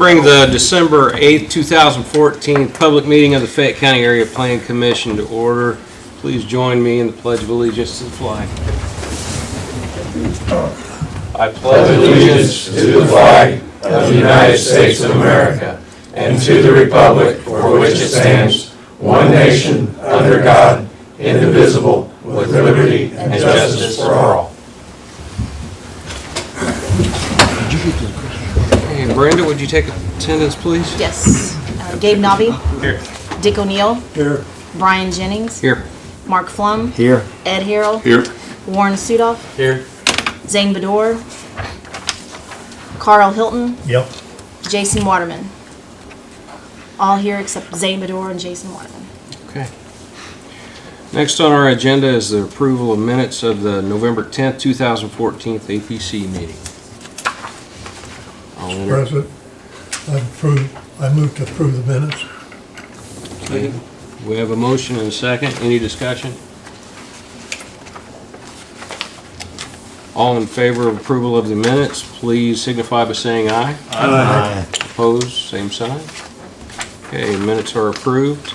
bring the December 8th, 2014 public meeting of the Fayette County Area Planning Commission to order. Please join me in the Pledge of Allegiance to the flag. I pledge allegiance to the flag of the United States of America and to the republic for which it stands, one nation, under God, indivisible, with liberty and justice for all. Hey, Brenda, would you take attendance, please? Yes. Gabe Nobby. Here. Dick O'Neill. Here. Brian Jennings. Here. Mark Flum. Here. Ed Harrell. Here. Warren Sudoff. Here. Zane Bedore. Carl Hilton. Yep. Jason Waterman. All here except Zane Bedore and Jason Waterman. Okay. Next on our agenda is the approval of minutes of the November 10th, 2014 APC meeting. Mr. President, I move to approve the minutes. Okay. We have a motion and a second. Any discussion? All in favor of approval of the minutes, please signify by saying aye. Aye. Opposed, same sign. Okay, minutes are approved.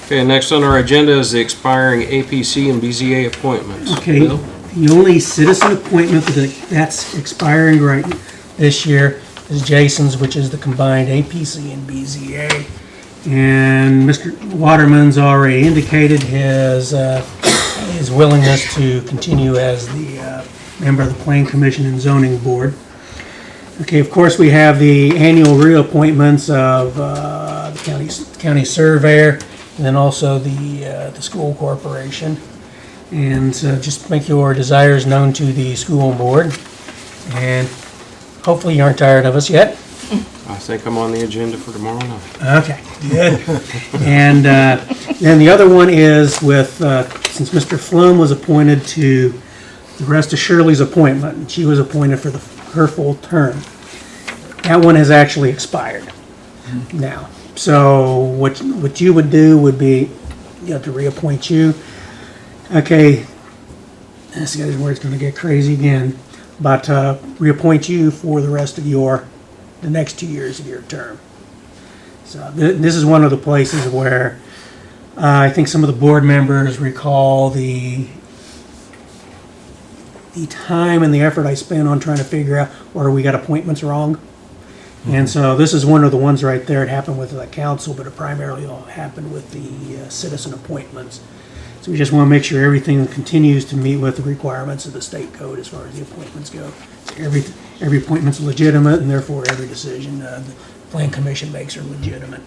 Okay, next on our agenda is the expiring APC and BZA appointments. Okay, Bill? the only citizen appointment that's expiring right this year is Jason's, which is the combined APC and BZA. And Mr. Waterman's already indicated his willingness to continue as the member of the Planning Commission and Zoning Board. Okay, of course, we have the annual reappointments of the county surveyor, and then also the school corporation. And just make your desires known to the school board. And hopefully you aren't tired of us yet. I think I'm on the agenda for tomorrow night. Okay, good. And then the other one is with, since Mr. Flum was appointed to the rest of Shirley's appointment, and she was appointed for her full term. That one has actually expired now. So what you would do would be, to reappoint you. Okay, this is where it's going to get crazy again, but reappoint you for the rest of the next 2 years of your term. So this is one of the places where I think some of the board members recall the time and the effort I spent on trying to figure out where we got appointments wrong. And so this is one of the ones right there. It happened with the council, but it primarily all happened with the citizen appointments. So we just want to make sure everything continues to meet with the requirements of the state code as far as the appointments go. So every appointment's legitimate, and therefore every decision the Plan Commission makes are legitimate.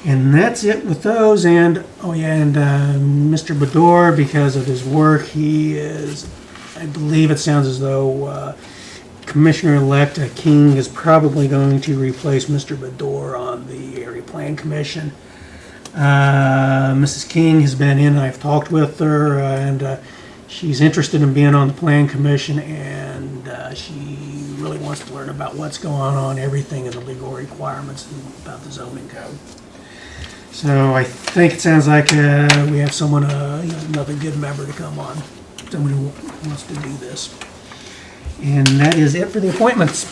And that's it with those. And Mr. Bedore, because of his work, he is, I believe it sounds as though Commissioner-elect King is probably going to replace Mr. Bedore on the Area Plan Commission. Mrs. King has been in, I've talked with her, and she's interested in being on the Plan Commission, and she really wants to learn about what's going on, everything in the legal requirements and about the zoning code. So I think it sounds like we have someone, another good member to come on, someone who wants to do this. And that is it for the appointments.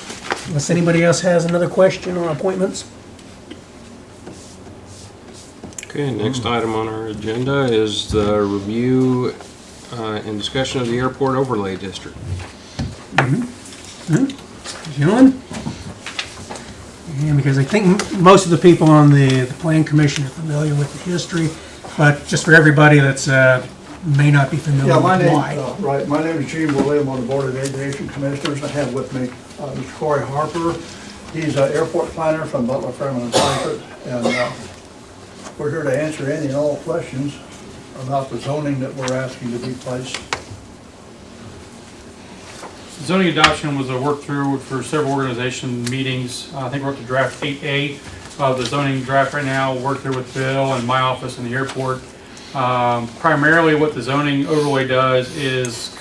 Unless anybody else has another question on appointments. Okay, next item on our agenda is the review and discussion of the airport overlay district. John? And because I think most of the people on the Plan Commission are familiar with the history, but just for everybody that's may not be familiar with why. My name is Gene Woolley. I'm on the Board of Aviation Commissioners. I have with me Mr. Corey Harper. He's an airport planner from Butler, Fairmont, and Frankfurt, and we're here to answer any and all questions about the zoning that we're asking to be placed. Zoning adoption was a work through for several organization meetings. I think we're up to draft 8A of the zoning draft right now. Work through with Bill and my office in the airport. Primarily what the zoning overlay does is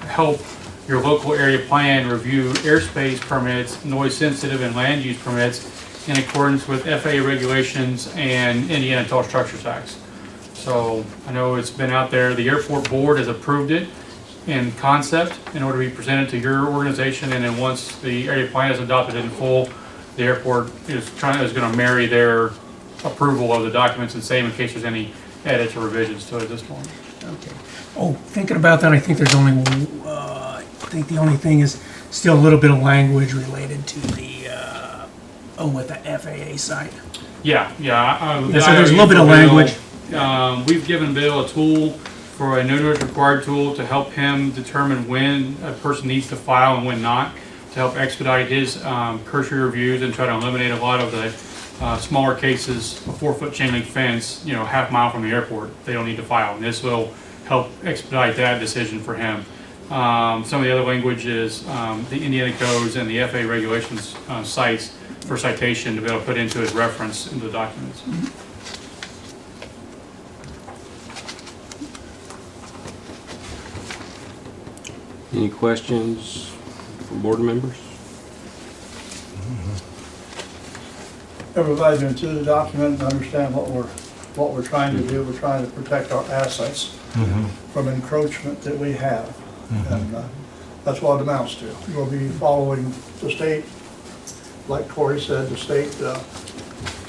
help your local area plan review airspace permits, noise sensitive and land use permits in accordance with FAA regulations and Indiana Tall Structures Acts. So I know it's been out there. The airport board has approved it. in concept in order to be presented to your organization, and then once the area plan is adopted in full, the airport is going to marry their approval of the documents and same in case there's any edits or revisions to it at this point. Okay. Oh, thinking about that, I think there's only, I think the only thing is still a little bit of language related to the, with the FAA site. Yeah. So there's a little bit of language. We've given Bill a tool for a no notice required tool to help him determine when a person needs to file and when not, to help expedite his cursory reviews and try to eliminate a lot of the smaller cases, a 4-foot chain link fence, half mile from the airport, they don't need to file. And this will help expedite that decision for him. Some of the other language is the Indiana codes and the FAA regulations sites for citation to be able to put into his reference into the documents. Any questions from board members? Everybody's been to the document and understand what we're trying to do. We're trying to protect our assets from encroachment that we have. And that's what it amounts to. We'll be following the state, like Corey said, the state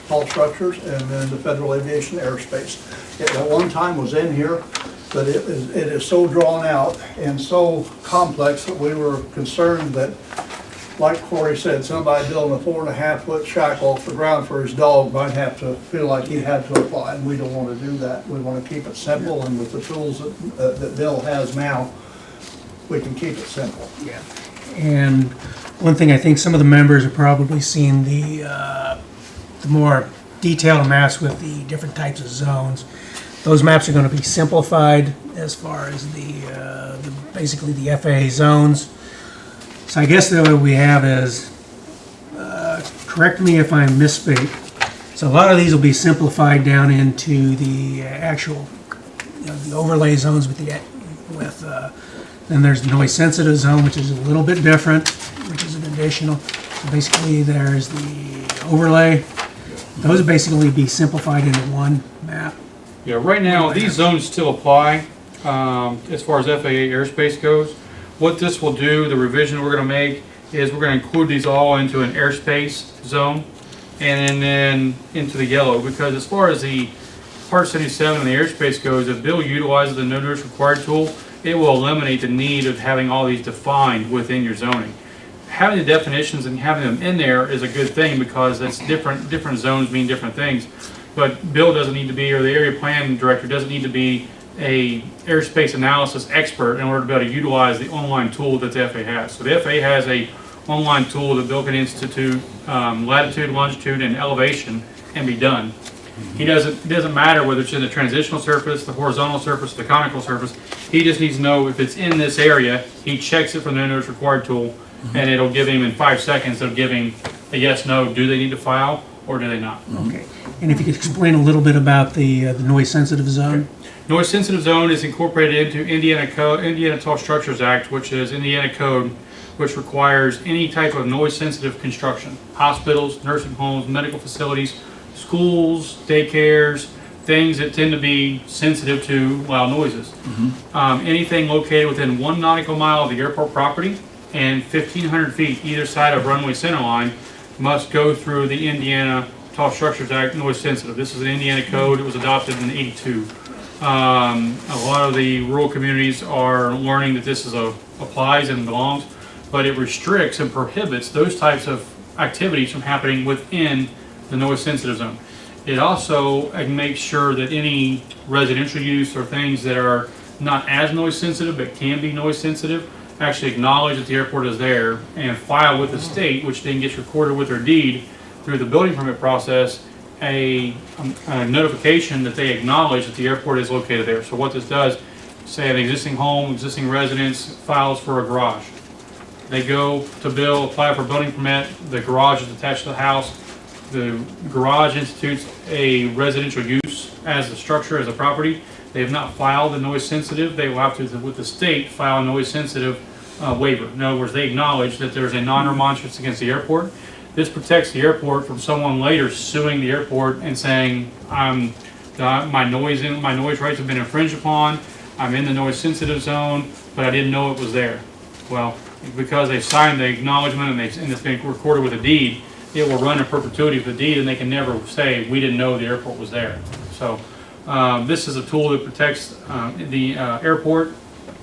tall structures and then the federal aviation airspace. It at one time was in here, but it is so drawn out and so complex that we were concerned that, like Corey said, somebody building a 4.5-foot shack off the ground for his dog might have to feel like he had to apply, and we don't want to do that. We want to keep it simple, and with the tools that Bill has now, we can keep it simple. Yeah. And one thing I think some of the members have probably seen the more detailed maps with the different types of zones. Those maps are going to be simplified as far as basically the FAA zones. So I guess what we have is, correct me if I misspeak, so a lot of these will be simplified down into the actual, the overlay zones then there's the noise sensitive zone, which is a little bit different, which is an additional. So basically there's the overlay. Those will basically be simplified into one map. Yeah, right now, these zones still apply as far as FAA airspace goes. What this will do, the revision we're going to make, is we're going to include these all into an airspace zone and then into the yellow, because as far as the Part 77 and the airspace goes, if Bill utilizes the no notice required tool, it will eliminate the need of having all these defined within your zoning. Having the definitions and having them in there is a good thing because that's different zones mean different things. But Bill doesn't need to be, or the area plan director doesn't need to be a airspace analysis expert in order to be able to utilize the online tool that the FAA has. So the FAA has a online tool that Bill can institute latitude, longitude, and elevation and be done. It doesn't matter whether it's in the transitional surface, the horizontal surface, the conical surface. He just needs to know if it's in this area. He checks it from the no notice required tool, and it'll give him in 5 seconds. It'll give him a yes, no. Do they need to file or do they not? Okay. And if you could explain a little bit about the noise sensitive zone. Okay. Noise sensitive zone is incorporated into Indiana Tall Structures Act, which is Indiana code, which requires any type of noise sensitive construction. Hospitals, nursing homes, medical facilities, schools, daycares, things that tend to be sensitive to loud noises. Anything located within 1 nautical mile of the airport property and 1,500 feet either side of runway center line must go through the Indiana Tall Structures Act noise sensitive. This is an Indiana code. It was adopted in '82. A lot of the rural communities are learning that this applies and belongs, but it restricts and prohibits those types of activities from happening within the noise sensitive zone. It also makes sure that any residential use or things that are not as noise sensitive but can be noise sensitive actually acknowledge that the airport is there and file with the state, which then gets recorded with their deed through the building permit process, a notification that they acknowledge that the airport is located there. So what this does, say an existing home, existing residence files for a garage. They go to Bill, apply for a building permit, the garage is attached to the house. The garage institutes a residential use as the structure, as a property. They have not filed the noise sensitive. They will have to, with the state, file a noise sensitive waiver. In other words, they acknowledge that there's a non-remonstrance against the airport. This protects the airport from someone later suing the airport and saying, my noise rights have been infringed upon. I'm in the noise sensitive zone, but I didn't know it was there. Well, because they signed the acknowledgement and it's been recorded with a deed, it will run in perpetuity with the deed, and they can never say, we didn't know the airport was there. So this is a tool that protects the airport.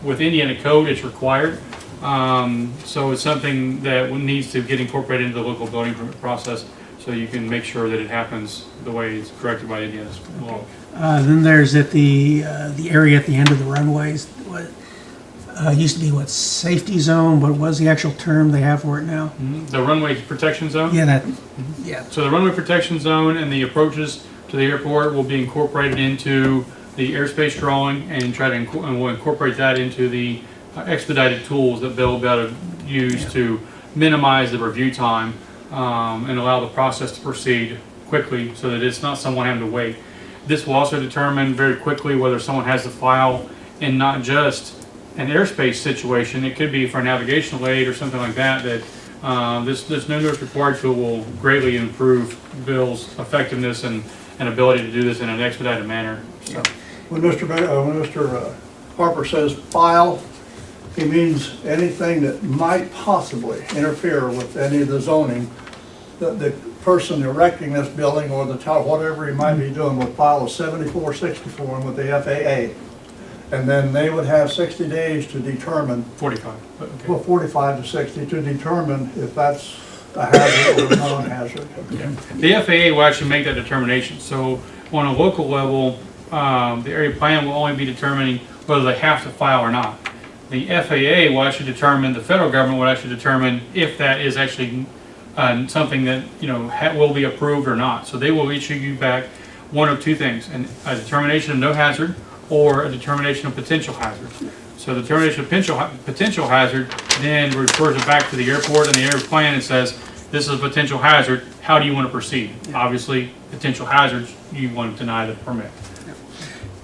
With Indiana code, it's required. So it's something that needs to get incorporated into the local building permit process, so you can make sure that it happens the way it's corrected by Indiana's law. Then there's at the area at the end of the runways, what used to be what, safety zone, what was the actual term they have for it now? The runway protection zone? Yeah, that, yeah. So the runway protection zone and the approaches to the airport will be incorporated into the airspace drawing, and we'll incorporate that into the expedited tools that Bill will be able to use to minimize the review time and allow the process to proceed quickly so that it's not someone having to wait. This will also determine very quickly whether someone has to file in not just an airspace situation. It could be for a navigational aid or something like that, this no notice required tool will greatly improve Bill's effectiveness and ability to do this in an expedited manner. So. When Mr. Harper says file, he means anything that might possibly interfere with any of the zoning. The person erecting this building or the tower, whatever he might be doing, would file a 7464 with the FAA. And then they would have 60 days to determine. 45. Okay. Well, 45 to 60 to determine if that's a hazard or a non-hazard. Yeah. The FAA will actually make that determination. So on a local level, the area plan will only be determining whether they have to file or not. The FAA will actually determine, the federal government will actually determine if that is actually something that will be approved or not. So they will issue you back one of two things: a determination of no hazard or a determination of potential hazard. So the determination of potential hazard then refers it back to the airport and the area plan and says, this is a potential hazard, how do you want to proceed? Obviously, potential hazards, you want to deny the permit.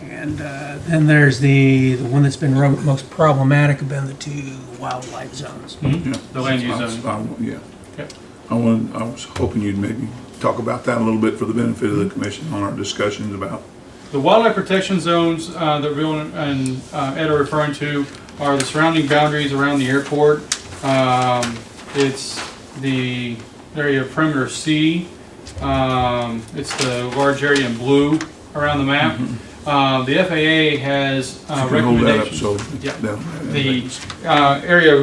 And then there's the one that's been most problematic have been the two wildlife zones. Mm-hmm. Yeah. The land use zone. Yeah. Yep. I was hoping you'd maybe talk about that a little bit for the benefit of the commission on our discussions about. The wildlife protection zones that Bill and Ed are referring to are the surrounding boundaries around the airport. It's the area of perimeter C. It's the large area in blue around the map. The FAA has recommendations. Hold that up so Yeah.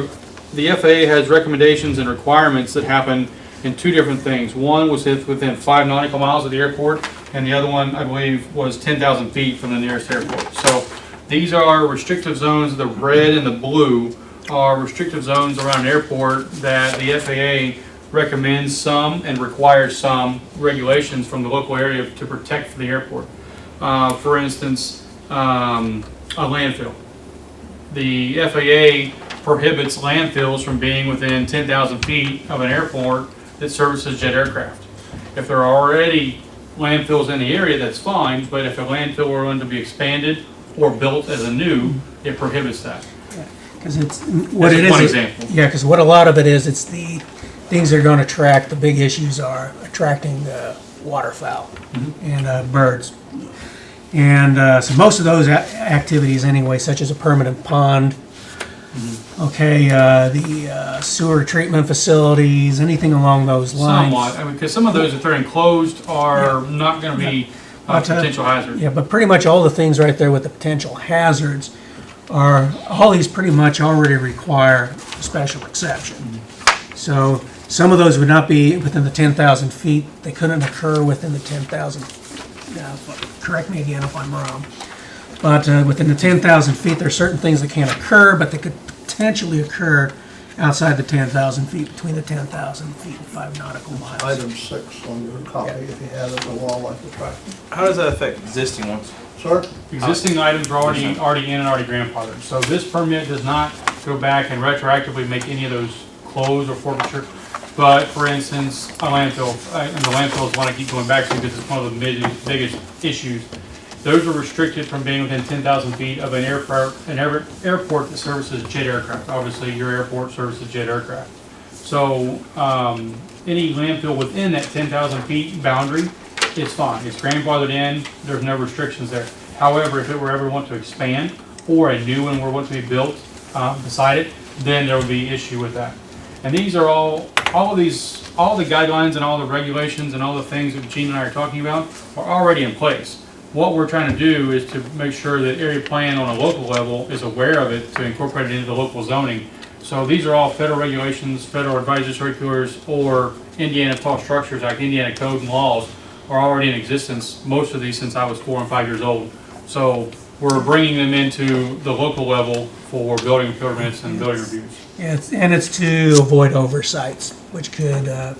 The FAA has recommendations and requirements that happen in two different things. One was within 5 nautical miles of the airport, and the other one, I believe, was 10,000 feet from the nearest airport. So these are restrictive zones. The red and the blue are restrictive zones around an airport that the FAA recommends some and requires some regulations from the local area to protect the airport. For instance, a landfill. The FAA prohibits landfills from being within 10,000 feet of an airport that services jet aircraft. If there are already landfills in the area, that's fine, but if a landfill were going to be expanded or built as a new, it prohibits that. Because it's what it is. One example. Yeah, because what a lot of it is, it's the things that are going to attract. The big issues are attracting waterfowl and birds. And so most of those activities anyway, such as a permanent pond, the sewer treatment facilities, anything along those lines. Somewhat, I mean, because some of those, if they're enclosed, are not going to be a potential hazard. Yeah, but pretty much all the things right there with the potential hazards are, all these pretty much already require special exception. So some of those would not be within the 10,000 feet. They couldn't occur within the 10,000. Correct me again if I'm wrong. But within the 10,000 feet, there are certain things that can't occur, but they could potentially occur outside the 10,000 feet, between the 10,000 feet and 5 nautical miles. Item 6 on your copy, if you have it, the wildlife attraction. How does that affect existing ones? Sir? Existing items are already in and already grandfathered. So this permit does not go back and retroactively make any of those closed or forfeiture. But for instance, a landfill, and the landfill is one I keep going back to because it's one of the biggest issues. Those are restricted from being within 10,000 feet of an airport that services jet aircraft. Obviously, your airport services jet aircraft. So any landfill within that 10,000 feet boundary is fine. It's grandfathered in. There's no restrictions there. However, if it were ever want to expand or a new one were what to be built beside it, then there would be issue with that. And these are all the guidelines and all the regulations and all the things that Gene and I are talking about are already in place. What we're trying to do is to make sure that area plan on a local level is aware of it to incorporate it into the local zoning. So these are all federal regulations, federal advisory circulars, or Indiana Tall Structures Act, Indiana code and laws are already in existence, most of these since I was 4 and 5 years old. So we're bringing them into the local level for building permits and building reviews. It's to avoid oversights, which could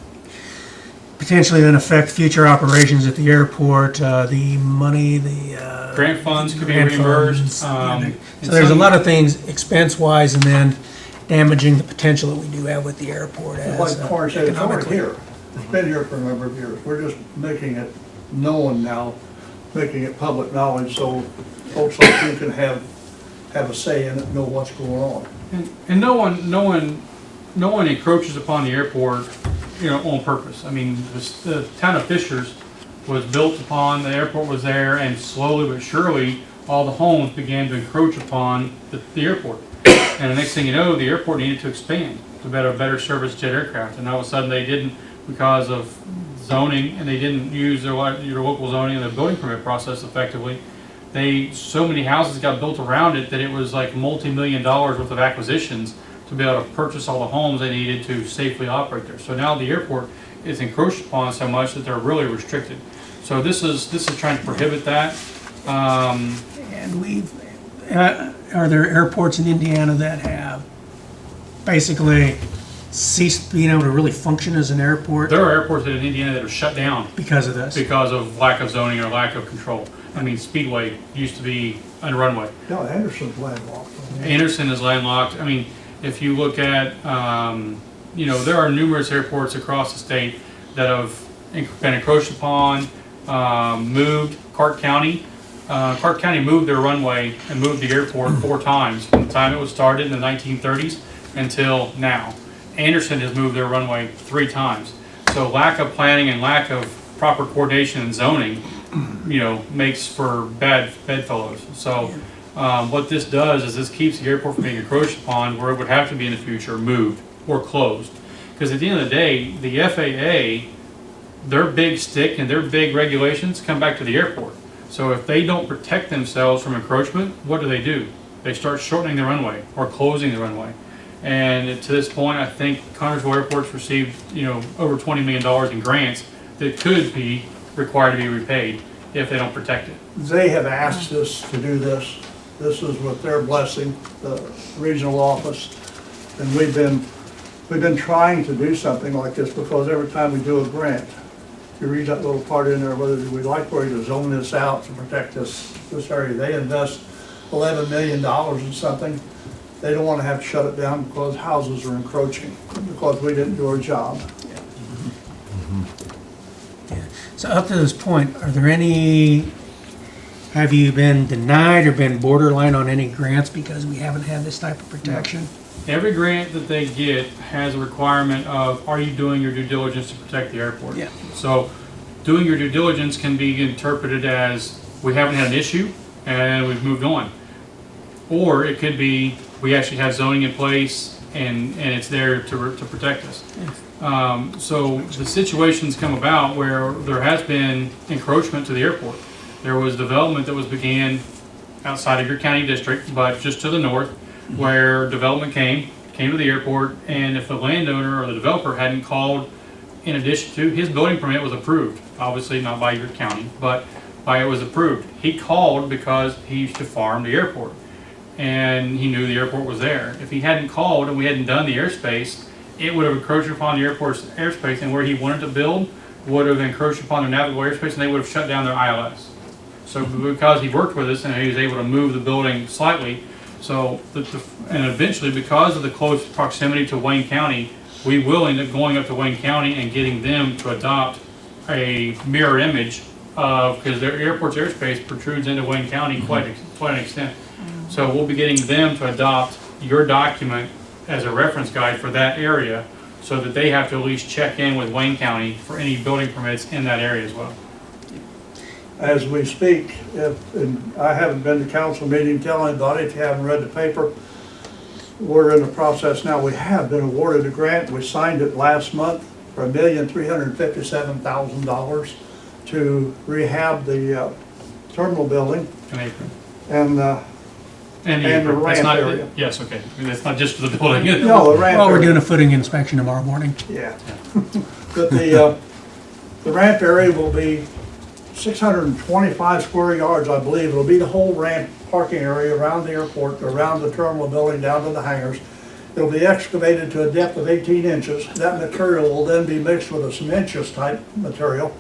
potentially then affect future operations at the airport, the money, the Grant funds could be grant reimbursed. funds. So there's a lot of things expense-wise, and then damaging the potential that we do have with the airport as Like Corey said, it's already economically. here. It's been here for a number of years. We're just making it known now, making it public knowledge so folks like you can have a say in it, know what's going on. And no one encroaches upon the airport, on purpose. I mean, the town of Fishers was built upon, the airport was there, and slowly but surely, all the homes began to encroach upon the airport. And the next thing you know, the airport needed to expand to better service jet aircraft. And all of a sudden, they didn't, because of zoning, and they didn't use your local zoning and the building permit process effectively. So many houses got built around it that it was like multi-million dollars worth of acquisitions to be able to purchase all the homes they needed to safely operate there. So now the airport is encroached upon so much that they're really restricted. So this is trying to prohibit that. And are there airports in Indiana that have basically ceased being able to really function as an airport There are airports in Indiana that are shut down because of this? because of lack of zoning or lack of control. I mean, Speedway used to be a runway. No, Anderson's landlocked. Anderson is landlocked. I mean, if you look at, there are numerous airports across the state that have been encroached upon, moved. Clark County moved their runway and moved the airport 4 times from the time it was started in the 1930s until now. Anderson has moved their runway 3 times. So lack of planning and lack of proper coordination and zoning, makes for bad bedfellows. So what this does is this keeps the airport from being encroached upon where it would have to be in the future moved or closed. Because at the end of the day, the FAA, their big stick and their big regulations come back to the airport. So if they don't protect themselves from encroachment, what do? They start shortening the runway or closing the runway. And to this point, I think Connersville Airport's received, over $20 million in grants that could be required to be repaid if they don't protect it. They have asked us to do this. This is with their blessing, the regional office. And we've been trying to do something like this because every time we do a grant, you read that little part in there, whether we like for you to zone this out to protect this area. They invest $11 million in something. They don't want to have to shut it down because houses are encroaching, because we didn't do our job. So up to this point, have you been denied or been borderline on any grants because we haven't had this type of protection? Every grant that they get has a requirement of, are you doing your due diligence to protect the airport? Yeah. So doing your due diligence can be interpreted as, we haven't had an issue and we've moved on. Or it could be, we actually have zoning in place and it's there to protect us. So the situations come about where there has been encroachment to the airport. There was development that was began outside of your county district, but just to the north, where development came to the airport, and if the landowner or the developer hadn't called, in addition to, his building permit was approved, obviously not by your county, but it was approved. He called because he used to farm the airport, and he knew the airport was there. If he hadn't called and we hadn't done the airspace, it would have encroached upon the airport's airspace, and where he wanted to build would have encroached upon their navigable airspace, and they would have shut down their ILS. So because he worked with us and he was able to move the building slightly, and eventually, because of the close proximity to Wayne County, we will end up going up to Wayne County and getting them to adopt a mirror image of, because their airport's airspace protrudes into Wayne County quite an extent. So we'll be getting them to adopt your document as a reference guide for that area, so that they have to at least check in with Wayne County for any building permits in that area as well. as we speak, and I haven't been to council meeting, tell anybody if you haven't read the paper, we're in the process now. We have been awarded a grant. We signed it last month for $1,357,000 to rehab the terminal building An apron. and And And the apron. That's ramp not- area. Yes, okay. That's not just for the building. no, the ramp Well, we're area. doing a footing inspection tomorrow morning. Yeah. But the ramp area will be 625 square yards, I believe. It'll be the whole ramp parking area around the airport, around the terminal building, down to the hangars. It'll be excavated to a depth of 18 inches. That material will then be mixed with a cementitious type material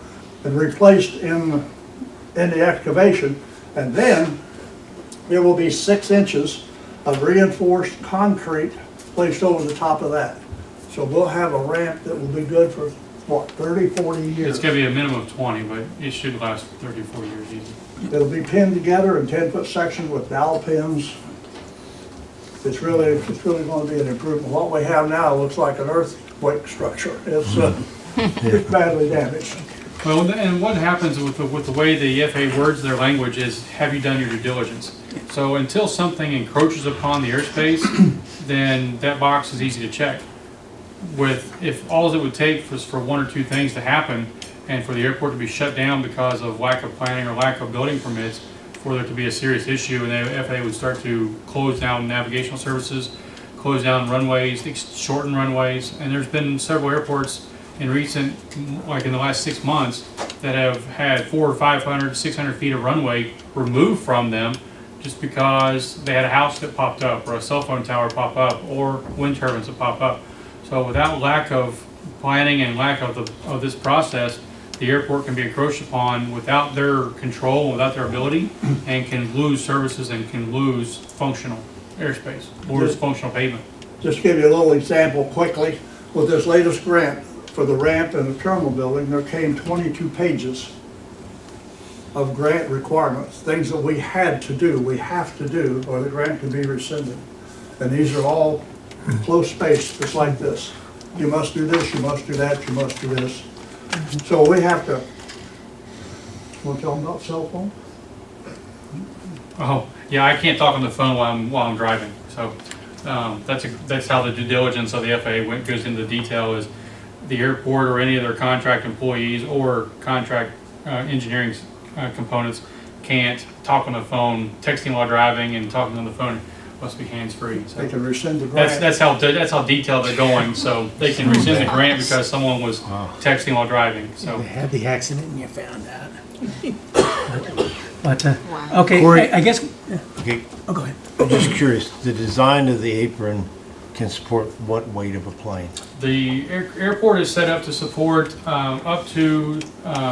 and replaced in the excavation. And then there will be 6 inches of reinforced concrete placed over the top of that. So we'll have a ramp that will be good for, what, 30, 40 years. It's gonna be a minimum of 20, but it should last 30 or 40 years easy. It'll be pinned together in 10-foot sections with dowel pins. It's really going to be an improvement. What we have now looks like an earthquake structure. It's badly damaged. Well, and what happens with the way the FAA words their language is, have you done your due diligence? So until something encroaches upon the airspace, then that box is easy to check. If all it would take was for 1 or 2 things to happen, and for the airport to be shut down because of lack of planning or lack of building permits, for there to be a serious issue, and the FAA would start to close down navigational services, close down runways, shorten runways, and there's been several airports in recent, like in the last 6 months, that have had 400 or 500, 600 feet of runway removed from them just because they had a house that popped up, or a cell phone tower pop up, or wind turbines that pop up. So without lack of planning and lack of this process, the airport can be encroached upon without their control, without their ability, and can lose services and can lose functional airspace, lose functional pavement. Just give you a little example quickly. With this latest grant for the ramp and the terminal building, there came 22 pages of grant requirements, things that we had to do, we have to do, or the grant can be rescinded. And these are all close spaced, just like this. You must do this, you must do that, you must do this. So we have to, want to tell them about cell phone? Oh, yeah, I can't talk on the phone while I'm driving. So that's how the due diligence of the FAA goes into detail, is the airport or any of their contract employees or contract engineering components can't talk on the phone, texting while driving and talking on the phone must be hands-free. So They can rescind the grant. that's how detailed they're going. So they can rescind the grant because someone was texting while driving. So You had the accident and you found out. But, Wow. okay, Corey- I guess, Okay, oh, go ahead. I'm just curious, the design of the apron can support what weight of a plane? the airport is set up to support up to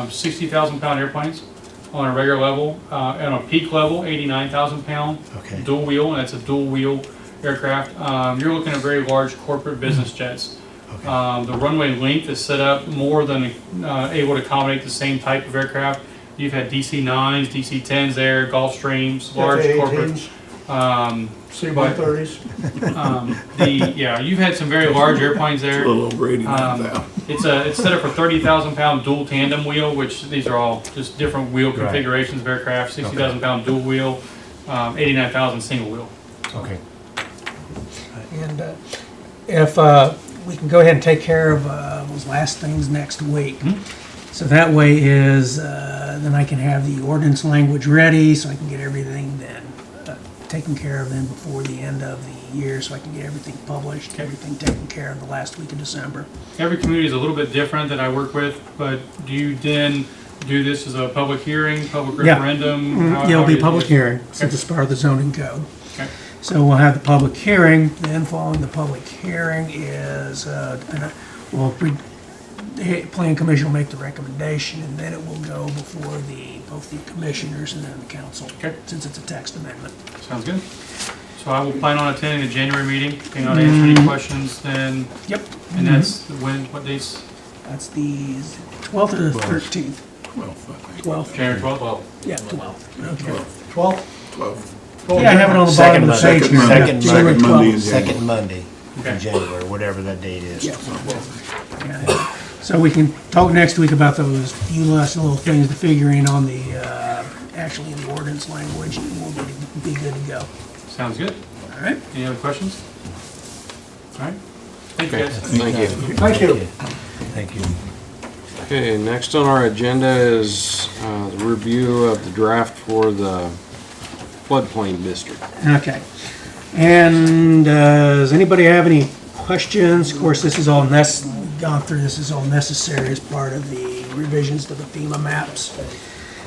60,000 pound airplanes on a regular level. On a peak level, 89,000 pound Okay. dual wheel, and that's a dual wheel aircraft. You're looking at very large corporate business jets. Okay. The runway length is set up more than able to accommodate the same type of aircraft. You've had DC-9s, DC-10s there, Gulfstreams, large corporate. F-18s, C-130s. You've had some very large airplanes there. A little over 89,000. It's set up for 30,000 pound dual tandem wheel, which these are all just different wheel Right. configurations of aircraft. 60,000 pound dual wheel, 89,000 single wheel. Okay. And if we can go ahead and take care of those last things next week. So that way is, then I can have the ordinance language ready, so I can get everything then taken care of then before the end of the year, so I can get everything published, everything taken care of the last week of December. Every community is a little bit different that I work with, but do you then do this as a public hearing, public Yeah. referendum? How It'll do be you do public it? hearing, since it's part of the zoning code. Okay. So we'll have the public hearing, then following the public hearing is, the Plan Commission will make the recommendation, and then it will go before both the commissioners and then the council. Okay. Since it's a text amendment. Sounds good. So I will plan on attending the January meeting, plan on answering any questions then, Yep. and that's when, what dates? That's the 12th or the 13th? 12th. January 12th? Yeah, 12th. Okay. 12? 12. Yeah, I have it on the bottom of the page here. Second January Monday 12th. in Second Monday Okay. in January, whatever that date is. Yeah. Yeah. So we can talk next week about those few last little things to figure in on the, actually the ordinance language, and we'll be good to go. Sounds good. All right? Any other questions? All right. Thank you, Okay, guys. thank you. Thank you. Thank you. Okay, next on our agenda is the review of the draft for the floodplain district. Okay. And does anybody have any questions? Of course, this is all gone through, this is all necessary as part of the revisions to the FEMA maps.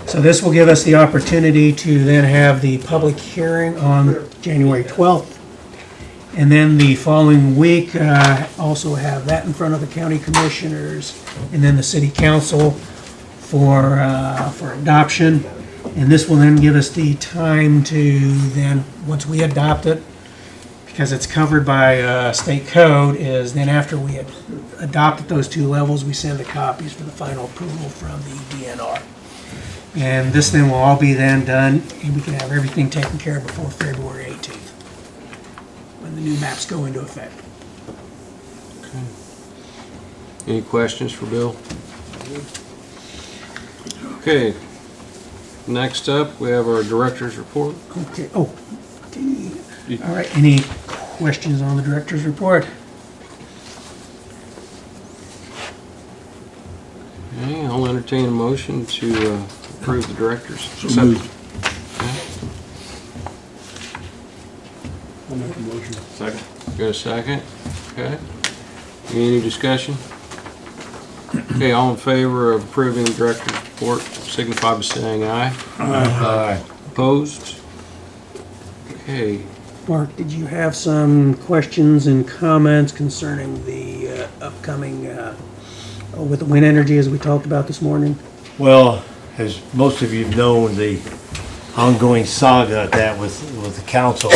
So this will give us the opportunity to then have the public hearing on January 12th. And then the following week, also have that in front of the county commissioners and then the city council for adoption. And this will then give us the time to then, once we adopt it, because it's covered by state code, is then after we had adopted those two levels, we send the copies for the final approval from the DNR. And this then will all be then done, and we can have everything taken care of before February 18th, when the new maps go into effect. Any questions for Bill? Okay. Next up, we have our director's report. Okay, oh, okay. All right, any questions on the director's report? Okay, I'll entertain a motion to approve the director's. So moved. I'll make a motion. Second. Got a second? Okay. Any discussion? Okay, all in favor of approving the director's report, signify by saying aye. Aye. Opposed? Okay, Mark, did you have some questions and comments concerning the upcoming, with the wind energy as we talked about this morning? Well, as most of you have known, the ongoing saga of that with the council,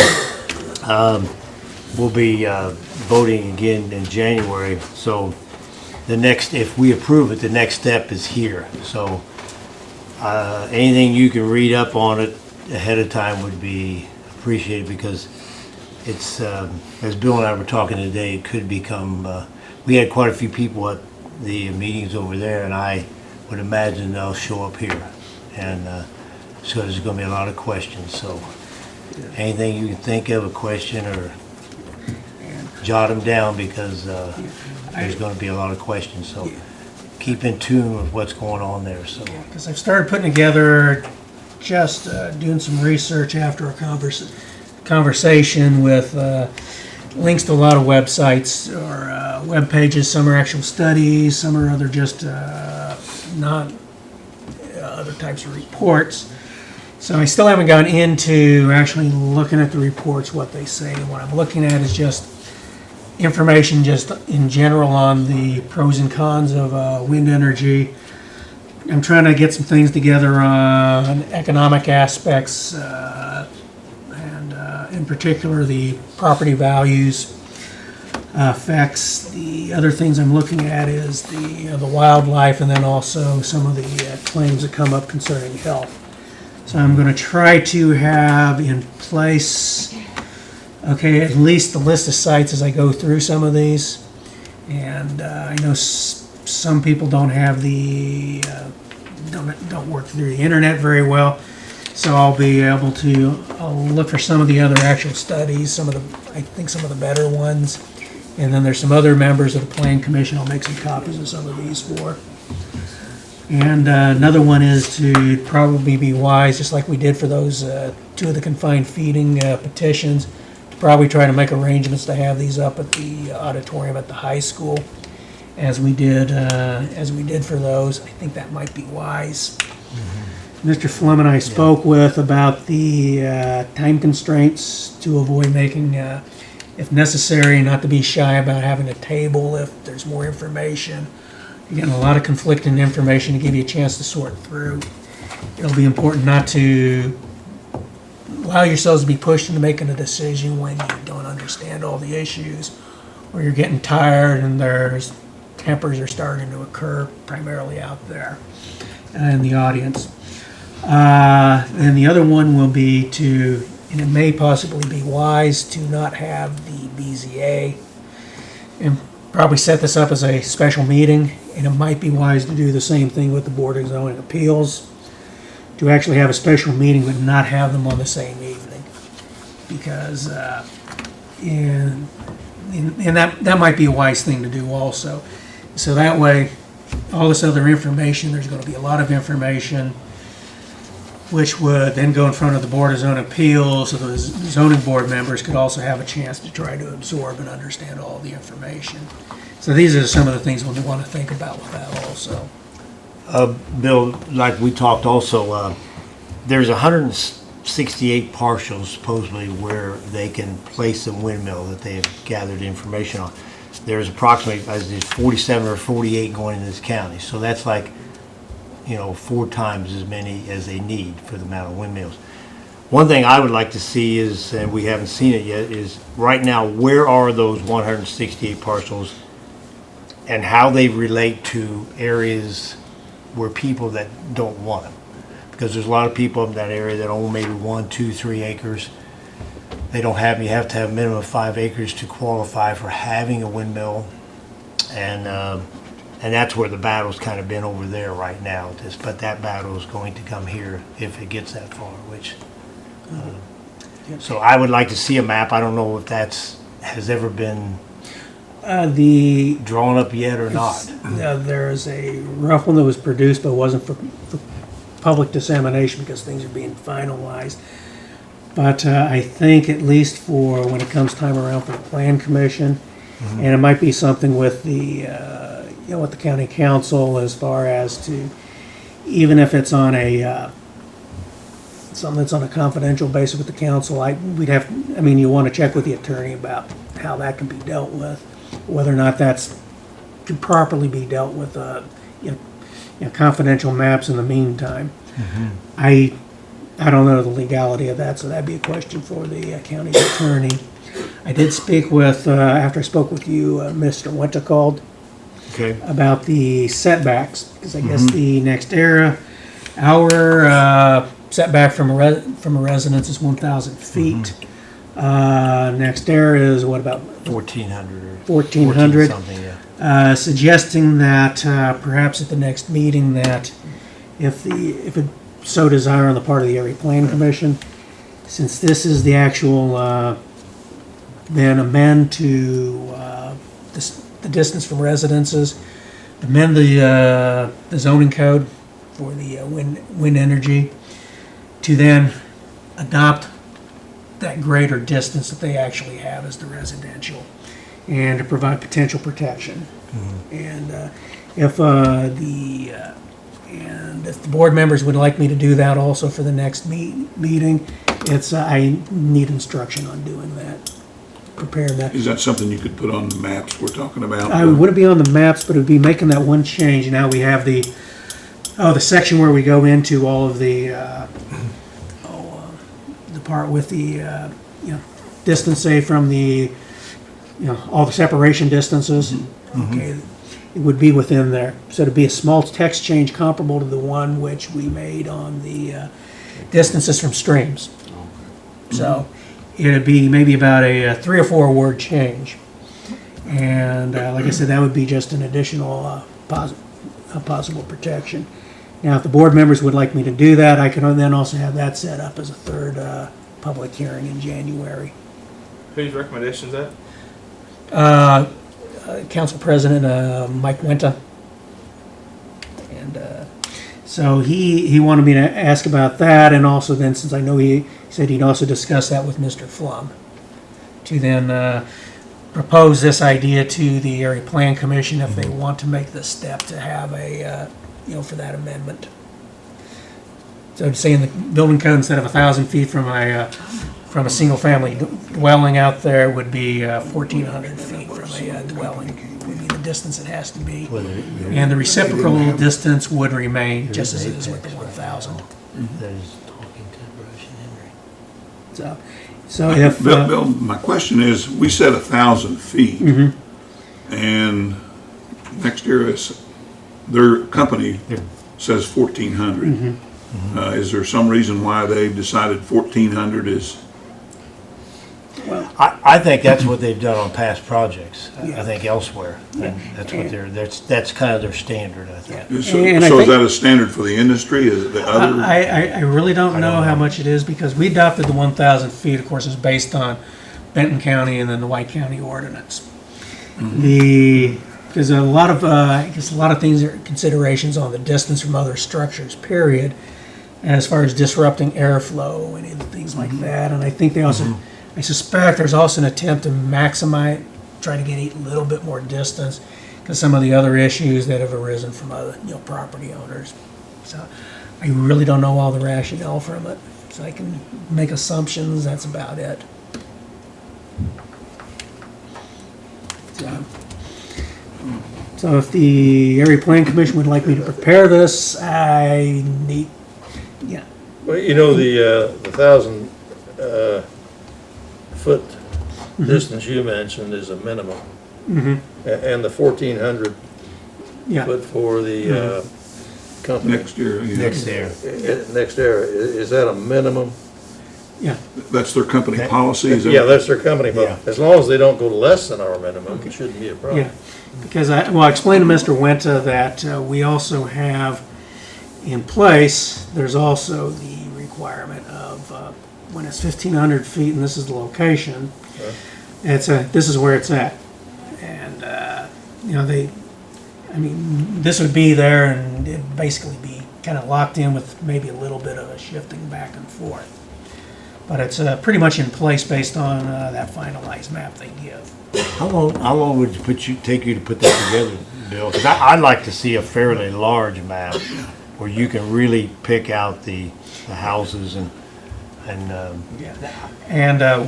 we'll be voting again in January. So the next, if we approve it, the next step is here. So anything you can read up on it ahead of time would be appreciated, because it's, as Bill and I were talking today, it could become, we had quite a few people at the meetings over there, and I would imagine they'll show up here. And so there's going to be a lot of questions. So anything you can think of, a question, or jot them down, because there's going to be a lot of questions. So keep in tune with what's going on there. So Because I've started putting together, just doing some research after a conversation with links to a lot of websites or web pages. Some are actual studies, some are other just not other types of reports. So I still haven't gotten into actually looking at the reports, what they say. What I'm looking at is just information just in general on the pros and cons of wind energy. I'm trying to get some things together on economic aspects, and in particular the property values effects. The other things I'm looking at is the wildlife, and then also some of the claims that come up concerning health. So I'm going to try to have in place, okay, at least the list of sites as I go through some of these. And I know some people don't have the don't work through the internet very well, so I'll be able to look for some of the other actual studies, I think some of the better ones, and then there's some other members of the Planning Commission I'll make some copies of some of these for. And another one is to probably be wise, just like we did for those two of the confined feeding petitions, to probably try to make arrangements to have these up at the auditorium at the high school, as we did for those. I think that might be wise. Mr. Flem and I spoke with about the time constraints to avoid making, if necessary, not to be shy about having a table if there's more information. You're getting a lot of conflicting information to give you a chance to sort through. It'll be important not to allow yourselves to be pushed into making a decision when you don't understand all the issues, or you're getting tired and there's tempers are starting to occur primarily out there in the audience. And the other one will be to, and it may possibly be wise to not have the BZA, and probably set this up as a special meeting and it might be wise to do the same thing with the Board of Zoning Appeals, to actually have a special meeting but not have them on the same evening. Because, and that might be a wise thing to do also. So that way, all this other information, there's gonna be a lot of information, which would then go in front of the Board of Zoning Appeals, so the zoning board members could also have a chance to try to absorb and understand all the information. So these are some of the things we'll want to think about with that also. Bill, like we talked also, there's 168 parcels supposedly where they can place a windmill that they have gathered information on. There's approximately, there's 47 or 48 going in this county. So that's like, 4 times as many as they need for the amount of windmills. One thing I would like to see is, and we haven't seen it yet, is right now, where are those 168 parcels and how they relate to areas where people that don't want them. Because there's a lot of people in that area that own maybe 1, 2, 3 acres. They don't have, you have to have a minimum of 5 acres to qualify for having a windmill. And that's where the battle's kind of been over there right now. But that battle is going to come here if it gets that far, which, so I would like to see a map. I don't know if has ever been drawn up yet or not. There's a rough one that was produced, but wasn't for public dissemination because things are being finalized. But I think at least for when it comes time around for the Plan Commission, and it might be something with the, with the county council as far as to, even if it's on a, something that's on a confidential basis with the council, you want to check with the attorney about how that can be dealt with, whether or not can properly be dealt with, confidential maps in the meantime. I don't know the legality of that, so that'd be a question for the county attorney. I did speak with, after I spoke with you, Mr. Wintercalled, about the setbacks, because I guess the next era, our setback from a residence is 1,000 feet. Next era is what, about 1,400 or 1,400. something, yeah. Suggesting that perhaps at the next meeting that if it so desire on the part of the Area Plan Commission, since this is the actual, then amend to the distance from residences, amend the zoning code for the wind energy to then adopt that greater distance that they actually have as the residential, and to provide potential protection. And if the board members would like me to do that also for the next meeting, I need instruction on doing that, preparing that. Is that something you could put on the maps we're talking about? I wouldn't be on the maps, but it would be making that one change. Now we have the section where we go into all of the part with the distance, say, from the all the separation distances. Okay, it would be within there. So it'd be a small text change comparable to the one which we made on the distances from streams. So it'd be maybe about a 3 or 4 word change. And like I said, that would be just an additional possible protection. Now, if the board members would like me to do that, I can then also have that set up as a third public hearing in January. Whose recommendation is that? Council President Mike Wenta. And so he wanted me to ask about that, and also then, since I know he said he'd also discuss that with Mr. Flum, to then propose this idea to the Area Plan Commission if they want to make the step to have a, for that amendment. So to say in the building code, instead of 1,000 feet from a single-family dwelling out there, would be 1,400 feet from a dwelling, would be the distance it has to be. And the reciprocal distance would remain just as it is with the 1,000. So if... Bill, my question is, we said 1,000 feet, and next year their company says 1,400. Is there some reason why they've decided 1,400 is... I think that's what they've done on past projects, Yeah. I think elsewhere. And that's what that's kind of their standard, I think. So And I so is think- that a standard for the industry? Is it the other? I really don't know how much it is because we adopted the 1,000 feet, of course, is based on Benton County and then the White County ordinance. Because a lot of, I guess a lot of things are considerations on the distance from other structures, period, as far as disrupting airflow and things like that. And I think they also, I suspect there's also an attempt to maximize, try to get a little bit more distance because some of the other issues that have arisen from other, property owners. So I really don't know all the rationale from it. So I can make assumptions, that's about it. So if the Area Plan Commission would like me to prepare this, I need, Well, you know, the 1,000 foot distance you mentioned is a minimum. And the 1,400 yeah. foot for the company. Next year, yeah. Next there. Next era, is that a minimum? Yeah, That's their company policy, is that? Yeah, that's their company, Yeah. but as long as they don't go less than our minimum, it shouldn't be a problem. yeah. Because I explained to Mr. Wenta that we also have in place, there's also the requirement of when it's 1,500 feet and this is the location, this is where it's at. And, this would be there and it'd basically be kind of locked in with maybe a little bit of a shifting back and forth. But it's pretty much in place based on that finalized map they give. How long would it take you to put that together, Bill? Because I'd like to see a fairly large map where you can really pick out the houses and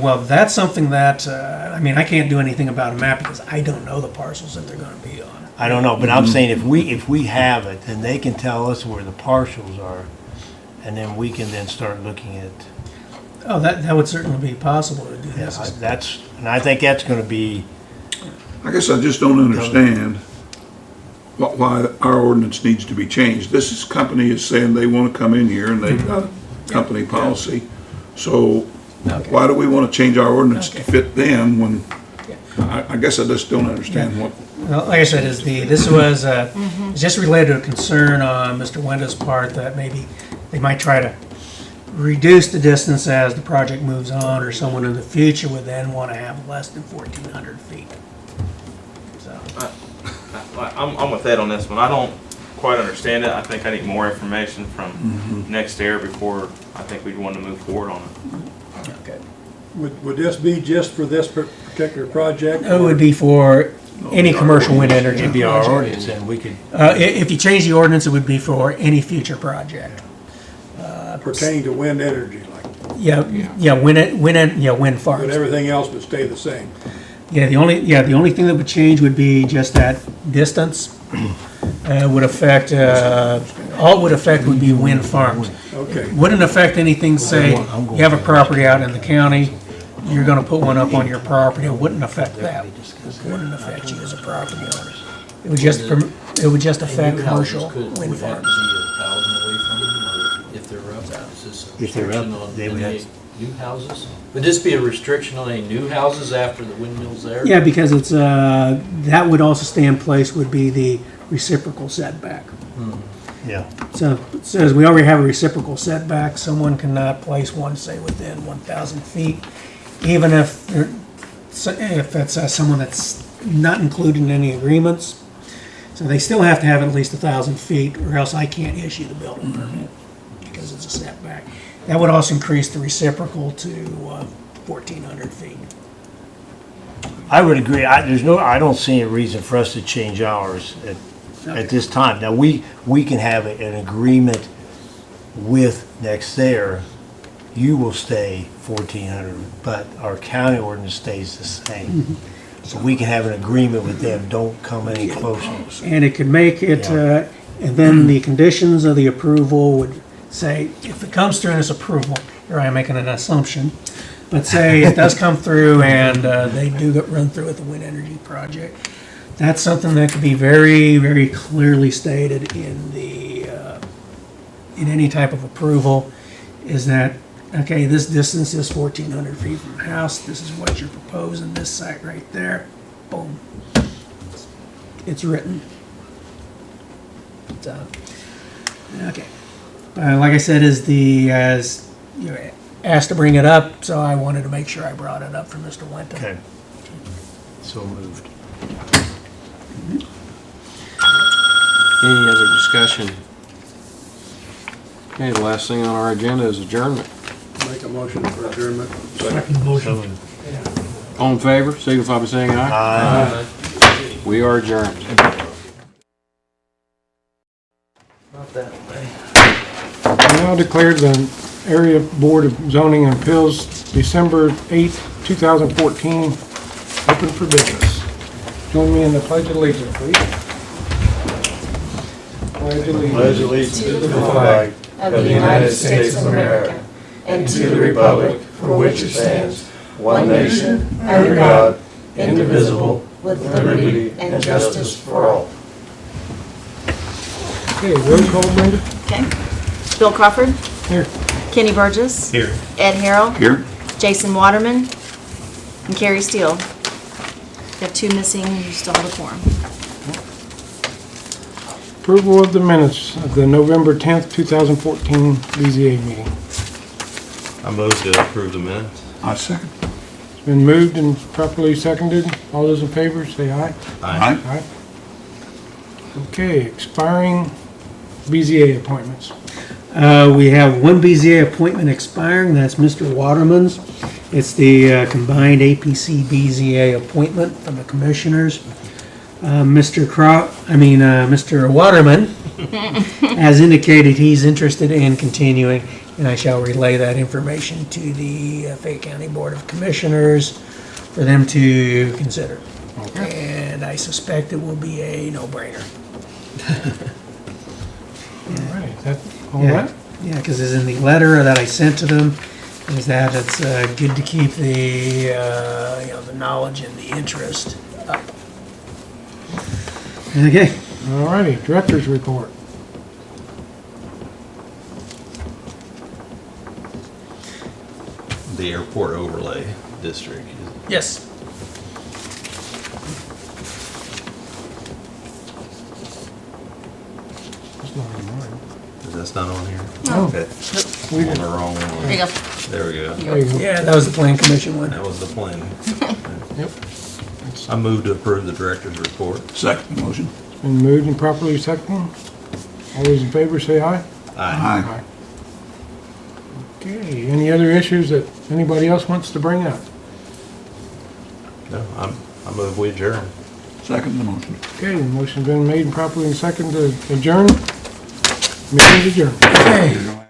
Well, that's something that, I can't do anything about a map because I don't know the parcels that they're gonna be on. I don't know, but I'm saying if we have it, then they can tell us where the parcels are, and then we can then start looking at. Oh, that would certainly be possible to do this. And I think that's going to be. I guess I just don't understand why our ordinance needs to be changed. This company is saying they want to come in here and they've got a company policy. So why do we want to change our ordinance to fit them when, I guess I just don't understand what. Well, like I said, this was it's just related to a concern on Mr. Wenda's part that maybe they might try to reduce the distance as the project moves on, or someone in the future would then want to have less than 1,400 feet. So, I'm with Ed on this one. I don't quite understand it. I think I need more information from Next Air before I think we'd want to move forward on it. okay. Would this be just for this particular project? It would be for any commercial wind energy It'd be our project. ordinance, and we could. If you change the ordinance, it would be for any future project. Pertaining to wind energy, like, Wind farms. but everything else would stay the same. The only thing that would change would be just that distance. Would affect, all it would affect would be wind farms. Okay. Wouldn't affect anything, say, you have a property out in the county, you're gonna put one up on your property, it wouldn't affect that. It wouldn't affect you as a property owner. It would just affect commercial wind farms. If they're up, they would have. New houses? Would this be a restriction on any new houses after the windmill's there? Yeah, because it's, that would also stay in place would be the reciprocal setback. Yeah. So it says we already have a reciprocal setback, someone cannot place one, say, within 1,000 feet, even if it's someone that's not included in any agreements. So they still have to have at least 1,000 feet, or else I can't issue the building permit, because it's a setback. That would also increase the reciprocal to 1,400 feet. I would agree. I don't see a reason for us to change ours at this time. Now, we can have an agreement with Next There. You will stay 1,400, but our county ordinance stays the same. So we can have an agreement with them, don't come any closer. And it could make it, and then the conditions of the approval would say, if it comes through in this approval, here I am making an assumption, but say it does come through and they do run through with the wind energy project, that's something that could be very, very clearly stated in the, in any type of approval, is that Okay, this distance is 1,400 feet from the house. This is what you're proposing, this site right there. Boom. It's written. So, okay. Like I said, as you asked to bring it up, so I wanted to make sure I brought it up for Mr. Winton. Okay. So moved. Any other discussion? Okay, the last thing on our agenda is adjournment. Make a motion for adjournment. Second motion. All in favor, signify by saying aye. Aye. We are adjourned. Not that way. Now declared the Area Board of Zoning and Appeals December 8th, 2014, open for business. Join me in the Pledge of Allegiance, please. Pledge allegiance. to the flag of the United States of America and to the republic for which it stands, one nation, under God, indivisible, with liberty and justice for all. Okay, roll call, Brenda. Okay. Bill Crawford. Here. Kenny Burgess. Here. Ed Harrell. Here? Jason Waterman. And Carrie Steele. You have two missing, you still have a quorum. Approval of the minutes of the November 10th, 2014 BZA meeting. I move to approve the minutes. I second. It's been moved and properly seconded. All those in favor, say aye. Aye. Aye. Okay, expiring BZA appointments. We have one BZA appointment expiring, that's Mr. Waterman's. It's the combined APC BZA appointment from the commissioners. Mr. Waterman has indicated he's interested in continuing, and I shall relay that information to the Fayette County Board of Commissioners for them to consider. And I suspect it will be a no-brainer. All right, is that all Yeah, right? yeah, because it's in the letter that I sent to them, is that it's good to keep the, the knowledge and the interest up. Okay. All righty, director's report. The airport overlay district. Yes. That's not on mine. That's not on here? No. Okay. We On did- the wrong one. There you go. There we go. There you go. Yeah, that was the Plan Commission one. That was the plan. Yep. I move to approve the director's report. Second motion. It's been moved and properly seconded. All those in favor, say aye. Aye. Okay, any other issues that anybody else wants to bring up? No, I move we adjourn. Second the motion. Okay, the motion's been made and properly seconded to adjourn. Meeting is adjourned. Okay.